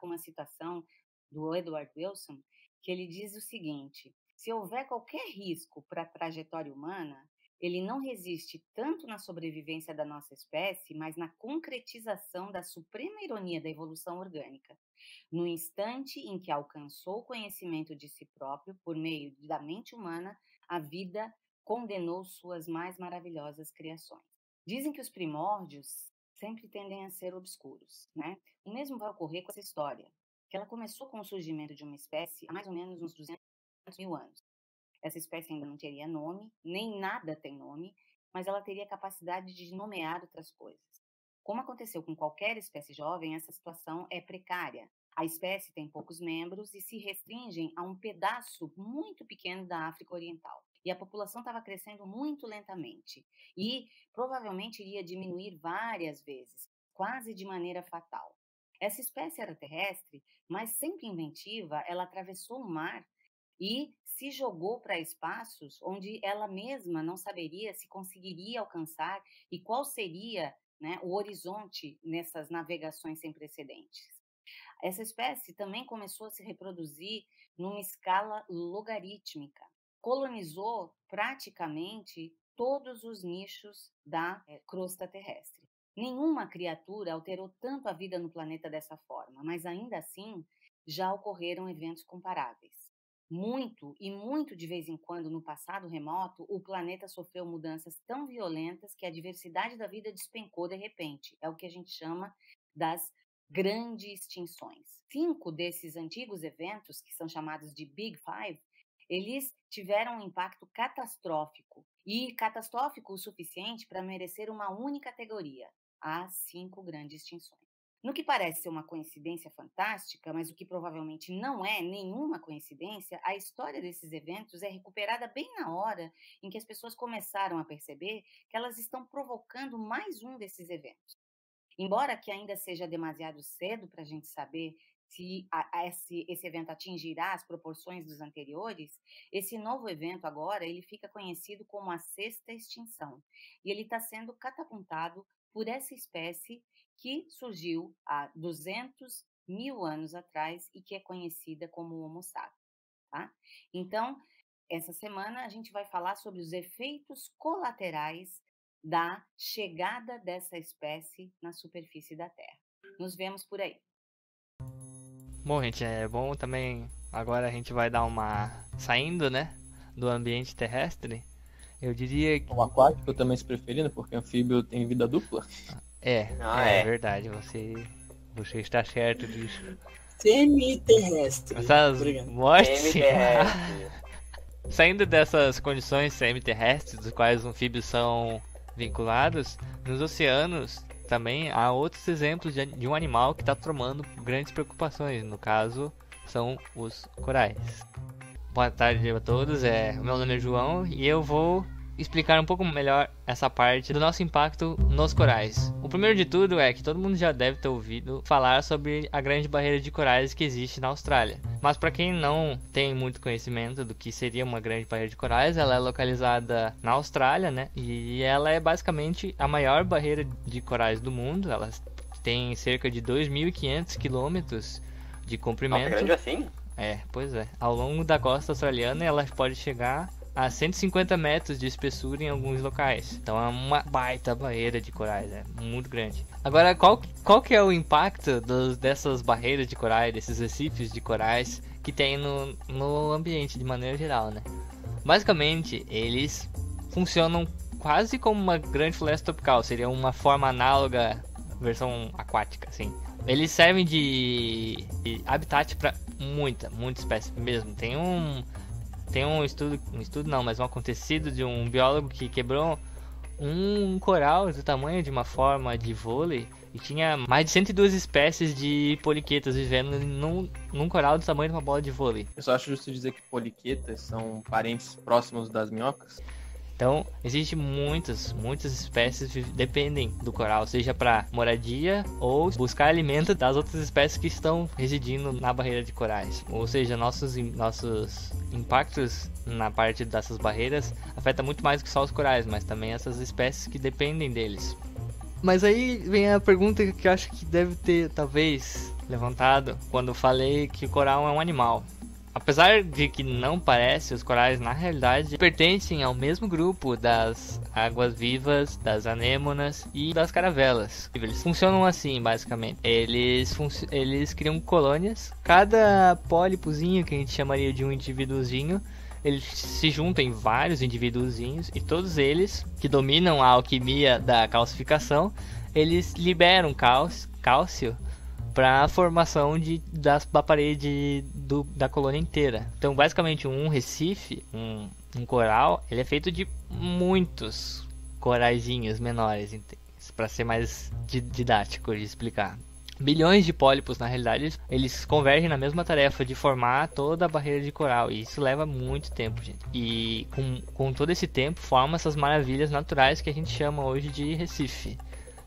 com uma citação do Edward Wilson, que ele diz o seguinte: se houver qualquer risco para a trajetória humana, ele não resiste tanto na sobrevivência da nossa espécie, mas na concretização da suprema ironia da evolução orgânica. No instante em que alcançou o conhecimento de si próprio por meio da mente humana, a vida condenou suas mais maravilhosas criações. Dizem que os primórdios sempre tendem a ser obscuros, né? O mesmo vai ocorrer com essa história, que ela começou com o surgimento de uma espécie há mais ou menos uns 200 mil anos. Essa espécie ainda não teria nome, nem nada tem nome, mas ela teria capacidade de nomear outras coisas. Como aconteceu com qualquer espécie jovem, essa situação é precária. A espécie tem poucos membros e se restringem a um pedaço muito pequeno da África Oriental. E a população estava crescendo muito lentamente e provavelmente iria diminuir várias vezes, quase de maneira fatal. Essa espécie era terrestre, mas sempre inventiva, ela atravessou o mar e se jogou para espaços onde ela mesma não saberia se conseguiria alcançar e qual seria, né, o horizonte nessas navegações sem precedentes. Essa espécie também começou a se reproduzir numa escala logarítmica. Colonizou praticamente todos os nichos da crosta terrestre. Nenhuma criatura alterou tanto a vida no planeta dessa forma, mas ainda assim já ocorreram eventos comparáveis. Muito e muito de vez em quando, no passado remoto, o planeta sofreu mudanças tão violentas que a diversidade da vida despencou de repente. É o que a gente chama das grandes extinções. 5 desses antigos eventos, que são chamados de Big Five, eles tiveram um impacto catastrófico, e catastrófico o suficiente para merecer uma única categoria, as 5 grandes extinções. No que parece ser uma coincidência fantástica, mas o que provavelmente não é nenhuma coincidência, a história desses eventos é recuperada bem na hora em que as pessoas começaram a perceber que elas estão provocando mais um desses eventos. Embora que ainda seja demasiado cedo para a gente saber se esse evento atingirá as proporções dos anteriores, esse novo evento agora ele fica conhecido como a sexta extinção. E ele está sendo catapultado por essa espécie que surgiu há 200 mil anos atrás e que é conhecida como Homo sapiens. Tá? Então, essa semana a gente vai falar sobre os efeitos colaterais da chegada dessa espécie na superfície da Terra. Nos vemos por aí. Bom, gente, é bom também. Agora a gente vai dar uma saindo, né, do ambiente terrestre. Eu diria que O aquático também se preferindo, porque anfíbio tem vida dupla. é verdade. Você está certo disso. Semi-terrestre. Essas Obrigado. mortes. Semi-terrestre. Saindo dessas condições semi-terrestres, dos quais os anfíbios são vinculados, nos oceanos também há outros exemplos de um animal que está tomando grandes preocupações. No caso, são os corais. Boa tarde a todos, o meu nome é João e eu vou explicar um pouco melhor essa parte do nosso impacto nos corais. O primeiro de tudo é que todo mundo já deve ter ouvido falar sobre a grande barreira de corais que existe na Austrália. Mas para quem não tem muito conhecimento do que seria uma grande barreira de corais, ela é localizada na Austrália, né? E ela é basicamente a maior barreira de corais do mundo. Ela tem cerca de 2.500 quilômetros de comprimento. Nossa, grande assim? Pois é. Ao longo da costa australiana, ela pode chegar a 150 metros de espessura em alguns locais. Então é uma baita barreira de corais, é muito grande. Agora, qual que é o impacto dessas barreiras de corais, desses recifes de corais que tem no ambiente de maneira geral, né? Basicamente, eles funcionam quase como uma grande floresta tropical, seria uma forma análoga, versão aquática, assim. Eles servem de habitat para muita espécie mesmo. Tem um estudo não, mas um acontecido de um biólogo que quebrou um coral do tamanho de uma forma de vôlei e tinha mais de 102 espécies de poliquetas vivendo num coral do tamanho de uma bola de vôlei. Eu só acho justo dizer que poliquetas são parentes próximos das minhocas. Então, existem muitas espécies que dependem do coral, seja para moradia ou buscar alimento das outras espécies que estão residindo na barreira de corais. Ou seja, nossos impactos na parte dessas barreiras afeta muito mais que só os corais, mas também essas espécies que dependem deles. Mas aí vem a pergunta que eu acho que deve ter, talvez, levantado quando eu falei que o coral é um animal. Apesar de que não parece, os corais na realidade pertencem ao mesmo grupo das águas-vivas, das anêmonas e das caravelas. Eles funcionam assim, basicamente. Eles criam colônias. Cada pólipozinho, que a gente chamaria de um indivíduozinho, eles se juntam em vários indivíduozinhos e todos eles, que dominam a alquimia da calcificação, eles liberam cálcio para a formação da parede da colônia inteira. Então, basicamente, um recife, um coral, ele é feito de muitos coraizinhos menores, para ser mais didático de explicar. Bilhões de pólipos, na realidade, eles convergem na mesma tarefa de formar toda a barreira de coral, e isso leva muito tempo, gente. E com todo esse tempo, forma essas maravilhas naturais que a gente chama hoje de recife.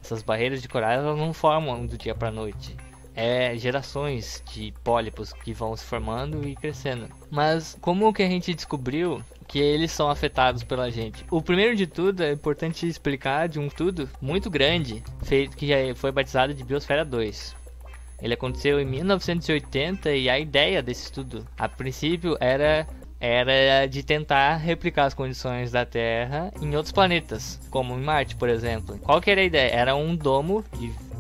Essas barreiras de coral, elas não formam do dia para a noite. É gerações de pólipos que vão se formando e crescendo. Mas como que a gente descobriu que eles são afetados pela gente? O primeiro de tudo, é importante explicar de um estudo muito grande, que já foi batizado de Biosfera 2. Ele aconteceu em 1980 e a ideia desse estudo, a princípio, era de tentar replicar as condições da Terra em outros planetas, como em Marte, por exemplo. Qual que era a ideia? Era um domo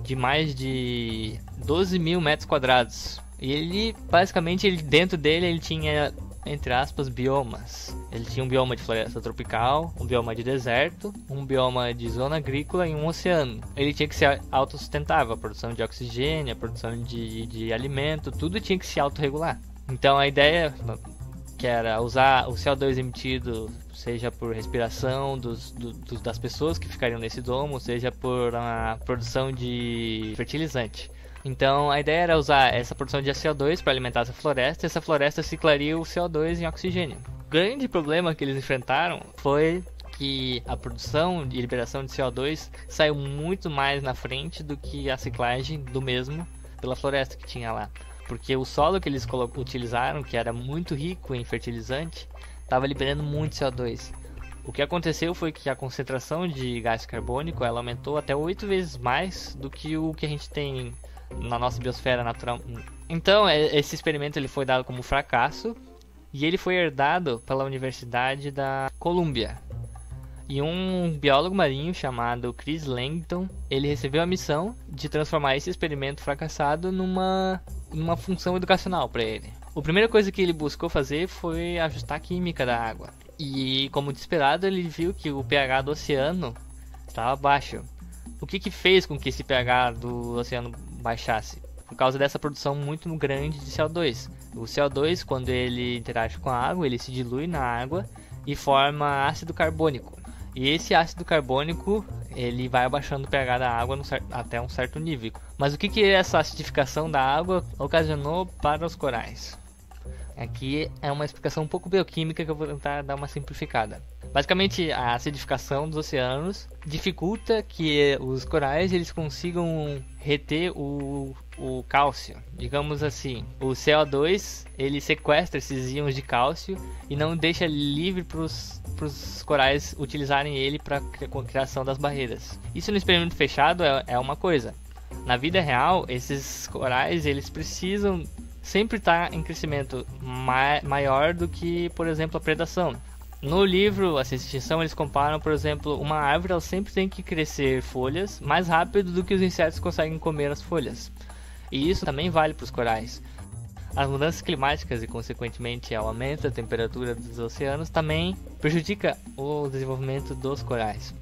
de mais de 12 mil metros quadrados. E ele, basicamente, dentro dele, ele tinha, entre aspas, biomas. Ele tinha um bioma de floresta tropical, um bioma de deserto, um bioma de zona agrícola e um oceano. Ele tinha que ser autossustentável, a produção de oxigênio, a produção de alimento, tudo tinha que se autorregular. Então a ideia, que era usar o CO2 emitido, seja por respiração das pessoas que ficariam nesse domo, seja por a produção de fertilizante. Então a ideia era usar essa produção de CO2 para alimentar essa floresta, e essa floresta ciclaria o CO2 em oxigênio. O grande problema que eles enfrentaram foi que a produção e liberação de CO2 saiu muito mais na frente do que a ciclagem do mesmo pela floresta que tinha lá. Porque o solo que eles utilizaram, que era muito rico em fertilizante, estava liberando muito CO2. O que aconteceu foi que a concentração de gás carbônico ela aumentou até 8 vezes mais do que o que a gente tem na nossa biosfera natural. Então, esse experimento ele foi dado como fracasso e ele foi herdado pela Universidade da Colômbia. E um biólogo marinho chamado Chris Langton, ele recebeu a missão de transformar esse experimento fracassado numa função educacional para ele. A primeira coisa que ele buscou fazer foi ajustar a química da água. E, como desesperado, ele viu que o pH do oceano estava baixo. O que fez com que esse pH do oceano baixasse? Por causa dessa produção muito grande de CO2. O CO2, quando ele interage com a água, ele se dilui na água e forma ácido carbônico. E esse ácido carbônico, ele vai abaixando o pH da água até um certo nível. Mas o que essa acidificação da água ocasionou para os corais? Aqui é uma explicação um pouco bioquímica que eu vou tentar dar uma simplificada. Basicamente, a acidificação dos oceanos dificulta que os corais eles consigam reter o cálcio. Digamos assim, o CO2 ele sequestra esses íons de cálcio e não deixa livre para os corais utilizarem ele para a criação das barreiras. Isso no experimento fechado é uma coisa. Na vida real, esses corais eles precisam sempre estar em crescimento maior do que, por exemplo, a predação. No livro A Ciência da Extinção, eles comparam, por exemplo, uma árvore ela sempre tem que crescer folhas mais rápido do que os insetos conseguem comer as folhas. E isso também vale para os corais. As mudanças climáticas e, consequentemente, o aumento da temperatura dos oceanos também prejudica o desenvolvimento dos corais.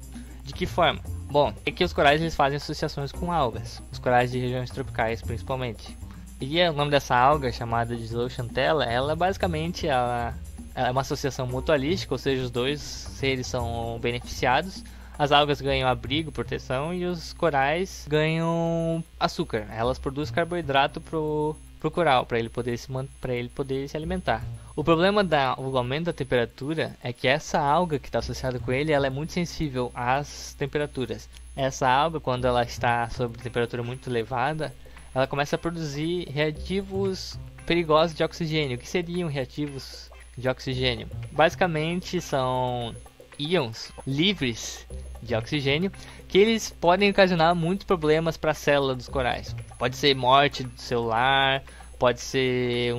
De que forma? Bom, é que os corais eles fazem associações com algas, os corais de regiões tropicais principalmente. E o nome dessa alga, chamada de zooxanthella, ela basicamente ela é uma associação mutualística, ou seja, os dois seres são beneficiados. As algas ganham abrigo, proteção, e os corais ganham açúcar. Elas produzem carboidrato pro coral, para ele poder se alimentar. O problema do aumento da temperatura é que essa alga que está associada com ele, ela é muito sensível às temperaturas. Essa alga, quando ela está sob temperatura muito elevada, ela começa a produzir reativos perigosos de oxigênio. O que seriam reativos de oxigênio? Basicamente são íons livres de oxigênio, que eles podem ocasionar muitos problemas para a célula dos corais. Pode ser morte celular, pode ser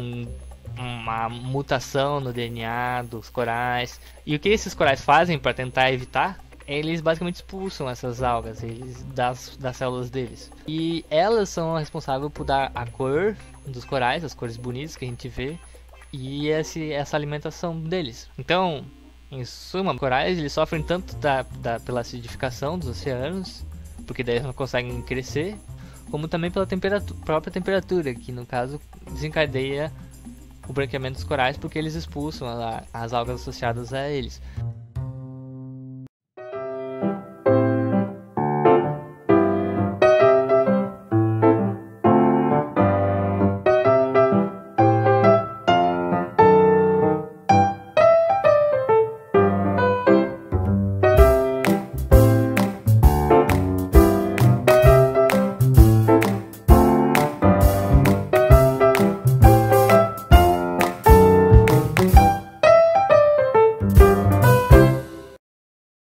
uma mutação no DNA dos corais. E o que esses corais fazem para tentar evitar? Eles basicamente expulsam essas algas das células deles. E elas são responsáveis por dar a cor dos corais, as cores bonitas que a gente vê, e essa alimentação deles. Então, em suma, os corais eles sofrem tanto pela acidificação dos oceanos, porque daí eles não conseguem crescer, como também pela própria temperatura, que no caso desencadeia o branqueamento dos corais, porque eles expulsam as algas associadas a eles.